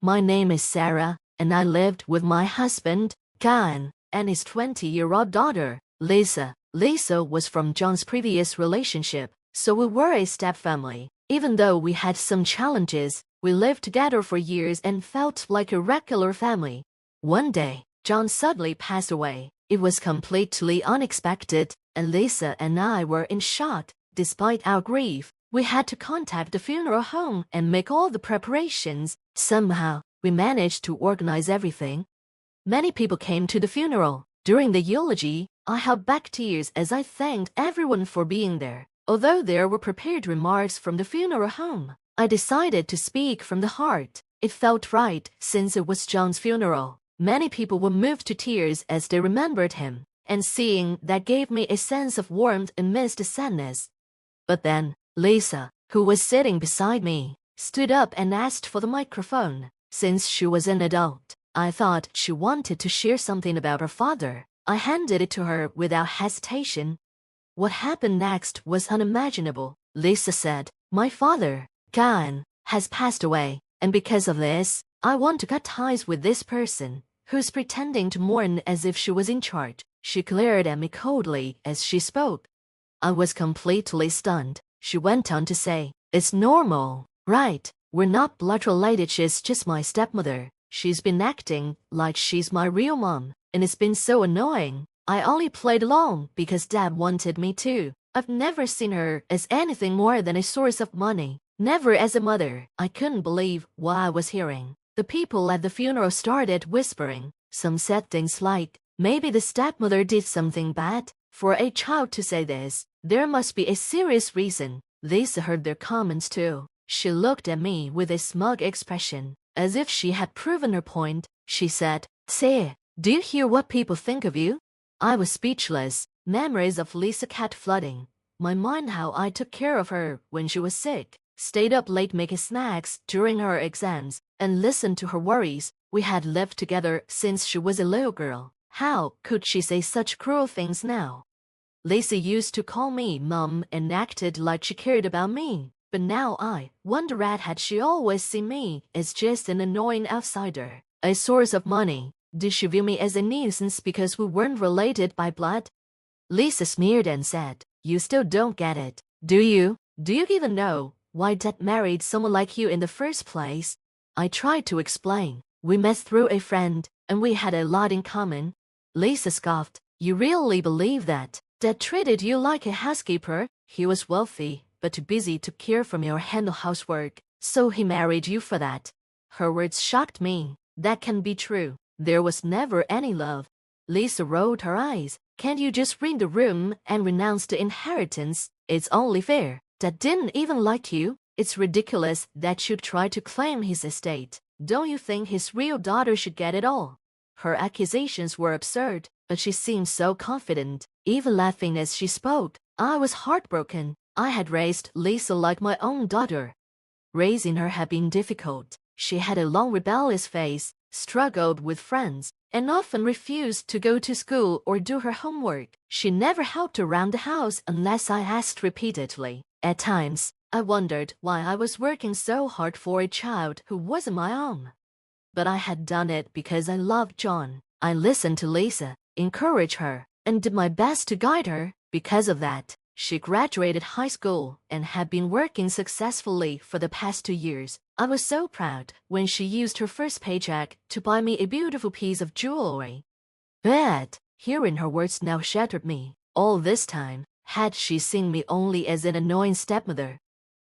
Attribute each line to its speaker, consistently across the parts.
Speaker 1: My name is Sarah, and I lived with my husband, Khan, and his 20-year-old daughter, Lisa. Lisa was from John's previous relationship, so we were a stepfamily. Even though we had some challenges, we lived together for years and felt like a regular family. One day, John suddenly passed away. It was completely unexpected, and Lisa and I were in shock. Despite our grief, we had to contact the funeral home and make all the preparations. Somehow, we managed to organize everything. Many people came to the funeral. During the eulogy, I held back tears as I thanked everyone for being there. Although there were prepared remarks from the funeral home, I decided to speak from the heart. It felt right since it was John's funeral. Many people were moved to tears as they remembered him, and seeing that gave me a sense of warmth amidst the sadness. But then, Lisa, who was sitting beside me, stood up and asked for the microphone. Since she was an adult, I thought she wanted to share something about her father. I handed it to her without hesitation. What happened next was unimaginable. Lisa said, "My father, Khan, has passed away, and because of this, I want to cut ties with this person who's pretending to mourn as if she was in charge." She glared at me coldly as she spoke. I was completely stunned. She went on to say, "It's normal, right? We're not blood related, she's just my stepmother. She's been acting like she's my real mom, and it's been so annoying. I only played along because Dad wanted me to. I've never seen her as anything more than a source of money, never as a mother." I couldn't believe what I was hearing. The people at the funeral started whispering. Some said things like, "Maybe the stepmother did something bad. For a child to say this, there must be a serious reason." Lisa heard their comments too. She looked at me with a smug expression, as if she had proven her point. She said, "Say, do you hear what people think of you?" I was speechless. Memories of Lisa kept flooding my mind. How I took care of her when she was sick, stayed up late making snacks during her exams, and listened to her worries. We had lived together since she was a little girl. How could she say such cruel things now? Lisa used to call me Mom and acted like she cared about me. But now I wonder, had she always seen me as just an annoying outsider, a source of money? Did she view me as a nuisance because we weren't related by blood? Lisa sneered and said, "You still don't get it, do you? Do you even know why Dad married someone like you in the first place?" I tried to explain. "We met through a friend, and we had a lot in common." Lisa scoffed. "You really believe that? Dad treated you like a housekeeper? He was wealthy, but too busy to care for me or handle housework, so he married you for that." Her words shocked me. That can be true. There was never any love. Lisa rolled her eyes. "Can't you just read the room and renounce the inheritance? It's only fair. Dad didn't even like you. It's ridiculous that you'd try to claim his estate. Don't you think his real daughter should get it all?" Her accusations were absurd, but she seemed so confident, even laughing as she spoke. I was heartbroken. I had raised Lisa like my own daughter. Raising her had been difficult. She had a long rebellious face, struggled with friends, and often refused to go to school or do her homework. She never helped around the house unless I asked repeatedly. At times, I wondered why I was working so hard for a child who wasn't my own. But I had done it because I loved John. I listened to Lisa, encouraged her, and did my best to guide her. Because of that, she graduated high school and had been working successfully for the past 2 years. I was so proud when she used her first paycheck to buy me a beautiful piece of jewelry. But hearing her words now shattered me. All this time, had she seen me only as an annoying stepmother?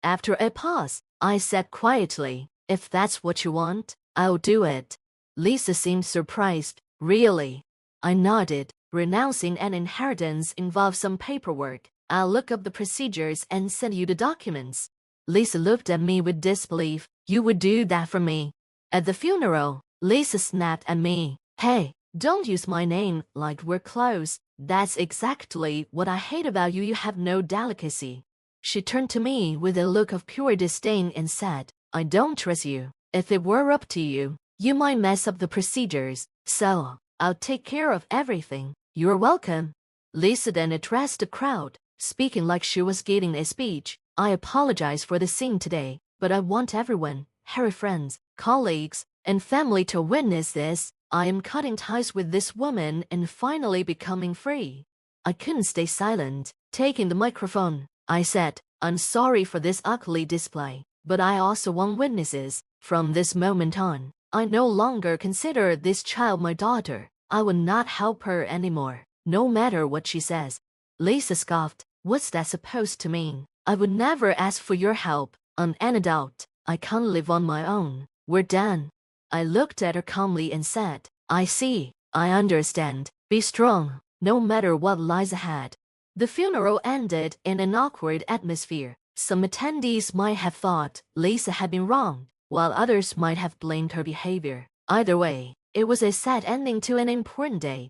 Speaker 1: After a pause, I said quietly, "If that's what you want, I'll do it." Lisa seemed surprised. "Really?" I nodded. "Renouncing an inheritance involves some paperwork. I'll look up the procedures and send you the documents." Lisa looked at me with disbelief. "You would do that for me?" At the funeral, Lisa snapped at me. "Hey, don't use my name like we're close. That's exactly what I hate about you. You have no delicacy." She turned to me with a look of pure disdain and said, "I don't trust you. If it were up to you, you might mess up the procedures. So, I'll take care of everything. You're welcome." Lisa then addressed the crowd, speaking like she was giving a speech. "I apologize for the scene today, but I want everyone, her friends, colleagues, and family to witness this. I am cutting ties with this woman and finally becoming free. I couldn't stay silent. Taking the microphone, I said, I'm sorry for this ugly display, but I also want witnesses. From this moment on, I no longer consider this child my daughter. I will not help her anymore, no matter what she says. Lisa scoffed. What's that supposed to mean? I would never ask for your help. I'm an adult. I can't live on my own. We're done. I looked at her calmly and said, I see. I understand. Be strong, no matter what lies ahead. The funeral ended in an awkward atmosphere. Some attendees might have thought Lisa had been wrong, while others might have blamed her behavior. Either way, it was a sad ending to an important day.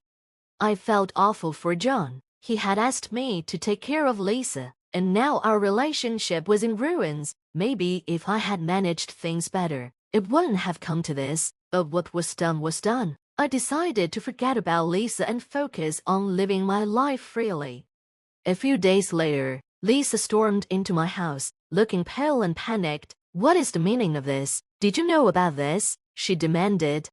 Speaker 1: I felt awful for John. He had asked me to take care of Lisa, and now our relationship was in ruins. Maybe if I had managed things better, it wouldn't have come to this, but what was done was done. I decided to forget about Lisa and focus on living my life freely. A few days later, Lisa stormed into my house, looking pale and panicked. What is the meaning of this? Did you know about this? She demanded.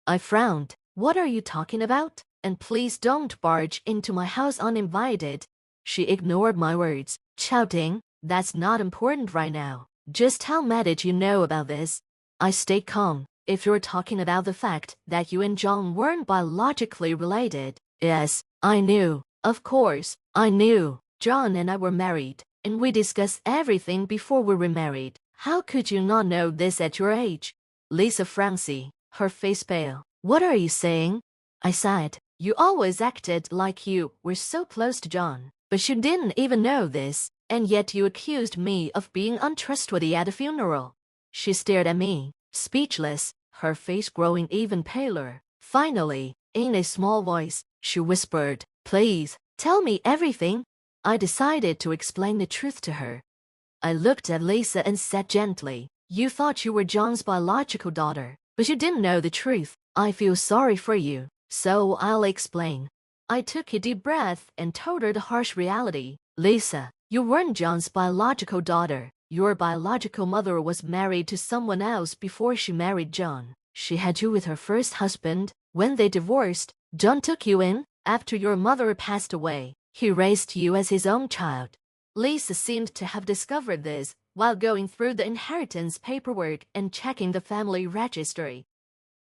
Speaker 1: I frowned. What are you talking about? And please don't barge into my house uninvited. She ignored my words, shouting, That's not important right now. Just how mad did you know about this? I stayed calm. If you're talking about the fact that you and John weren't biologically related. Yes, I knew. Of course, I knew. John and I were married, and we discussed everything before we were married. How could you not know this at your age? Lisa frowned, her face pale. What are you saying? I sighed. You always acted like you were so close to John, but you didn't even know this, and yet you accused me of being untrustworthy at the funeral. She stared at me, speechless, her face growing even paler. Finally, in a small voice, she whispered, Please, tell me everything. I decided to explain the truth to her. I looked at Lisa and said gently, You thought you were John's biological daughter, but you didn't know the truth. I feel sorry for you, so I'll explain. I took a deep breath and told her the harsh reality. Lisa, you weren't John's biological daughter. Your biological mother was married to someone else before she married John. She had you with her first husband. When they divorced, John took you in. After your mother passed away, he raised you as his own child. Lisa seemed to have discovered this while going through the inheritance paperwork and checking the family registry.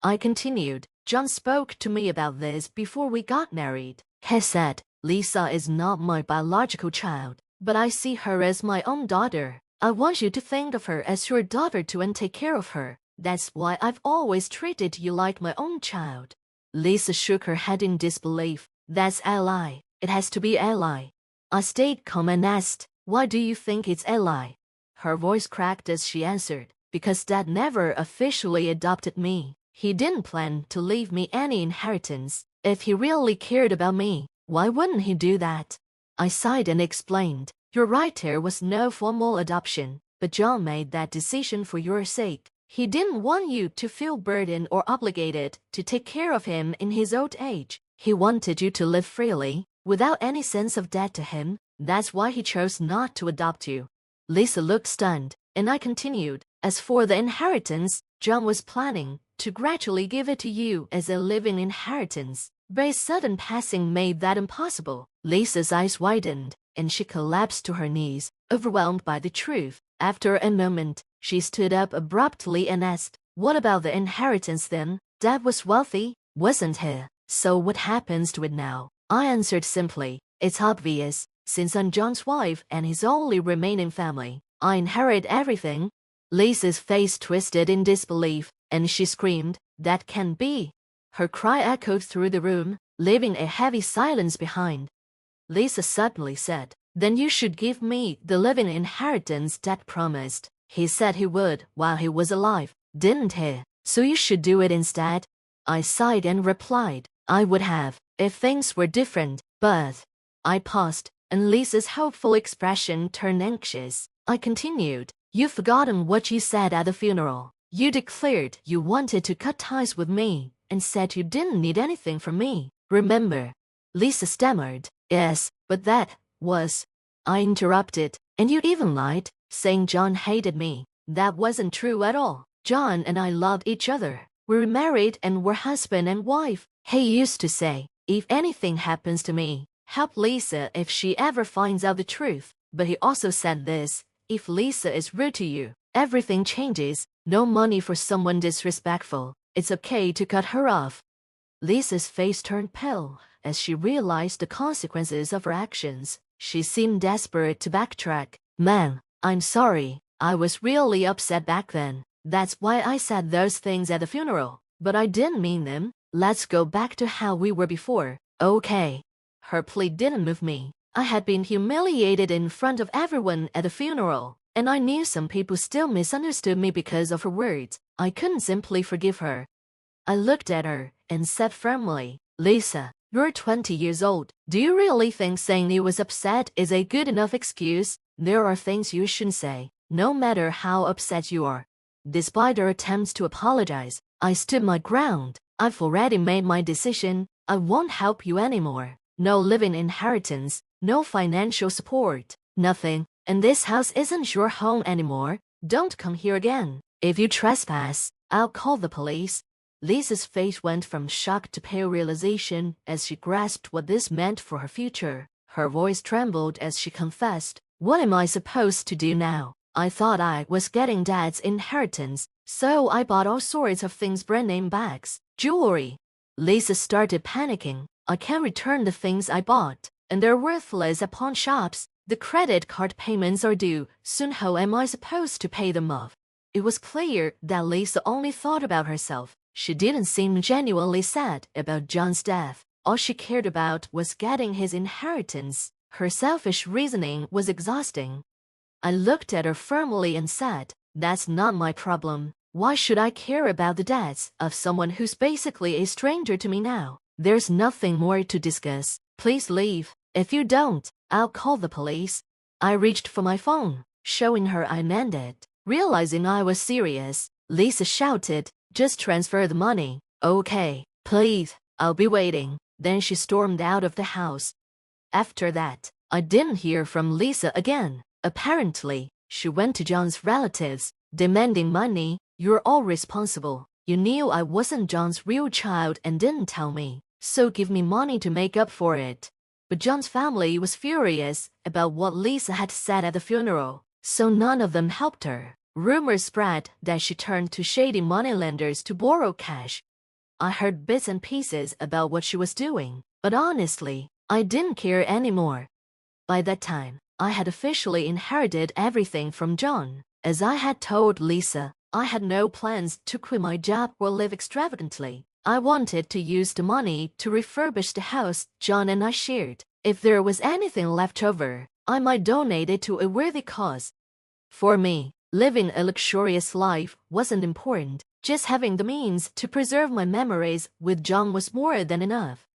Speaker 1: I continued, John spoke to me about this before we got married. He said, Lisa is not my biological child, but I see her as my own daughter. I want you to think of her as your daughter too and take care of her. That's why I've always treated you like my own child. Lisa shook her head in disbelief. That's a lie. It has to be a lie. I stayed calm and asked, Why do you think it's a lie? Her voice cracked as she answered, Because Dad never officially adopted me. He didn't plan to leave me any inheritance. If he really cared about me, why wouldn't he do that? I sighed and explained, You're right, there was no formal adoption, but John made that decision for your sake. He didn't want you to feel burdened or obligated to take care of him in his old age. He wanted you to live freely, without any sense of debt to him. That's why he chose not to adopt you. Lisa looked stunned, and I continued, As for the inheritance, John was planning to gradually give it to you as a living inheritance, but his sudden passing made that impossible. Lisa's eyes widened, and she collapsed to her knees, overwhelmed by the truth. After a moment, she stood up abruptly and asked, What about the inheritance then? Dad was wealthy, wasn't he? So what happens to it now? I answered simply, It's obvious. Since I'm John's wife and his only remaining family, I inherit everything. Lisa's face twisted in disbelief, and she screamed, That can't be. Her cry echoed through the room, leaving a heavy silence behind. Lisa suddenly said, Then you should give me the living inheritance Dad promised. He said he would while he was alive, didn't he? So you should do it instead. I sighed and replied, I would have, if things were different, but... I paused, and Lisa's hopeful expression turned anxious. I continued, You've forgotten what you said at the funeral. You declared you wanted to cut ties with me, and said you didn't need anything from me. Remember? Lisa stammered, Yes, but that was... I interrupted, And you even lied, saying John hated me. That wasn't true at all. John and I loved each other. We were married and were husband and wife. He used to say, if anything happens to me, help Lisa if she ever finds out the truth. But he also said this, if Lisa is rude to you, everything changes. No money for someone disrespectful. It's okay to cut her off. Lisa's face turned pale as she realized the consequences of her actions. She seemed desperate to backtrack. Man, I'm sorry. I was really upset back then. That's why I said those things at the funeral. But I didn't mean them. Let's go back to how we were before. Okay. Her plea didn't move me. I had been humiliated in front of everyone at the funeral, and I knew some people still misunderstood me because of her words. I couldn't simply forgive her. I looked at her and said firmly, Lisa, you're 20 years old. Do you really think saying you was upset is a good enough excuse? There are things you shouldn't say, no matter how upset you are. Despite her attempts to apologize, I stood my ground. I've already made my decision. I won't help you anymore. No living inheritance, no financial support, nothing. And this house isn't your home anymore. Don't come here again. If you trespass, I'll call the police. Lisa's face went from shock to pale realization as she grasped what this meant for her future. Her voice trembled as she confessed, what am I supposed to do now? I thought I was getting Dad's inheritance, so I bought all sorts of things, brand name bags, jewelry. Lisa started panicking. I can't return the things I bought, and they're worthless at pawn shops. The credit card payments are due soon. How am I supposed to pay them off? It was clear that Lisa only thought about herself. She didn't seem genuinely sad about John's death. All she cared about was getting his inheritance. Her selfish reasoning was exhausting. I looked at her firmly and said, that's not my problem. Why should I care about the debts of someone who's basically a stranger to me now? There's nothing more to discuss. Please leave. If you don't, I'll call the police. I reached for my phone, showing her I meant it. Realizing I was serious, Lisa shouted, just transfer the money. Okay, please, I'll be waiting. Then she stormed out of the house. After that, I didn't hear from Lisa again. Apparently, she went to John's relatives, demanding money. You're all responsible. You knew I wasn't John's real child and didn't tell me, so give me money to make up for it. But John's family was furious about what Lisa had said at the funeral, so none of them helped her. Rumors spread that she turned to shady moneylenders to borrow cash. I heard bits and pieces about what she was doing, but honestly, I didn't care anymore. By that time, I had officially inherited everything from John. As I had told Lisa, I had no plans to quit my job or live extravagantly. I wanted to use the money to refurbish the house John and I shared. If there was anything left over, I might donate it to a worthy cause. For me, living a luxurious life wasn't important. Just having the means to preserve my memories with John was more than enough.